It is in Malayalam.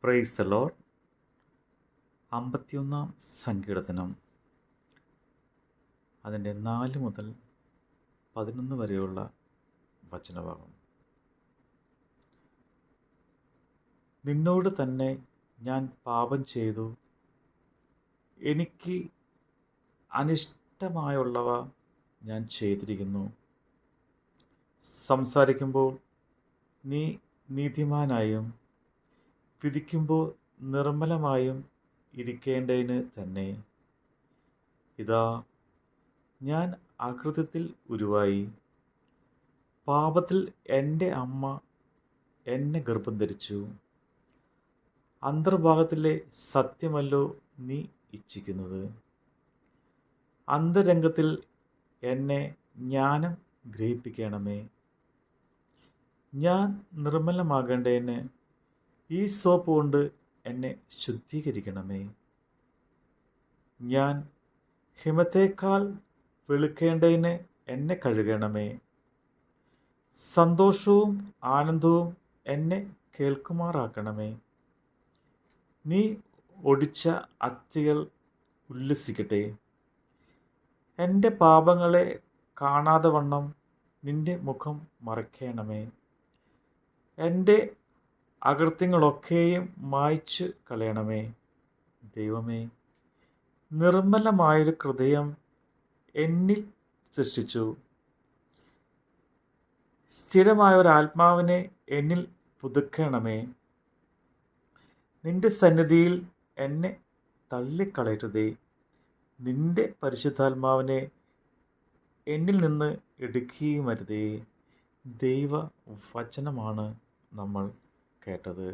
Praise the Lord. 51 സങ്കീർത്തനം അതിൻ്റെ 4 മുതൽ 11 വരെയുള്ള വചനഭാഗം. നിന്നോട് തന്നെ ഞാൻ പാപം ചെയ്തു, എനിക്ക് അനിഷ്ടമായുള്ളവ ഞാൻ ചെയ്തിരിക്കുന്നു. സംസാരിക്കുമ്പോൾ നീ നീതിമാനായും വിധിക്കുമ്പോൾ നിർമ്മലമായും ഇരിക്കേണ്ടതിന് തന്നെ. ഇതാ, ഞാൻ അകൃത്യത്തിൽ ഉരുവായി, പാപത്തിൽ എൻ്റെ അമ്മ എന്നെ ഗർഭം ധരിച്ചു. അന്തർഭാഗത്തിലെ സത്യമല്ലോ നീ ഇച്ഛിക്കുന്നത്. അന്തരംഗത്തിൽ എന്നെ ജ്ഞാനം ഗ്രഹിപ്പിക്കണമേ. ഞാൻ നിർമ്മലമാകേണ്ടതിന് ഈ സോപ്പ് കൊണ്ട് എന്നെ ശുദ്ധീകരിക്കണമേ. ഞാൻ ഹിമത്തേക്കാൾ വെളുക്കേണ്ടതിന് എന്നെ കഴുകണമേ. സന്തോഷവും ആനന്ദവും എന്നെ കേൾക്കുമാറാക്കണമേ. നീ ഒടിച്ച അസ്ഥികൾ ഉല്ലസിക്കട്ടെ. എൻ്റെ പാപങ്ങളെ കാണാതെ വണ്ണം നിൻ്റെ മുഖം മറയ്ക്കണമേ. എൻ്റെ അകൃത്യങ്ങളൊക്കെയും മായ്ച്ചു കളയണമേ. ദൈവമേ, നിർമ്മലമായൊരു ഹൃദയം എന്നിൽ സൃഷ്ടിച്ചു, സ്ഥിരമായൊരാത്മാവിനെ എന്നിൽ പുതുക്കണമേ. നിൻ്റെ സന്നിധിയിൽ എന്നെ തള്ളിക്കളയരുതേ. നിൻ്റെ പരിശുദ്ധാത്മാവിനെ എന്നിൽ നിന്ന് എടുക്കുകയുമരുതേ. ദൈവ വചനമാണ് നമ്മൾ കേട്ടത്.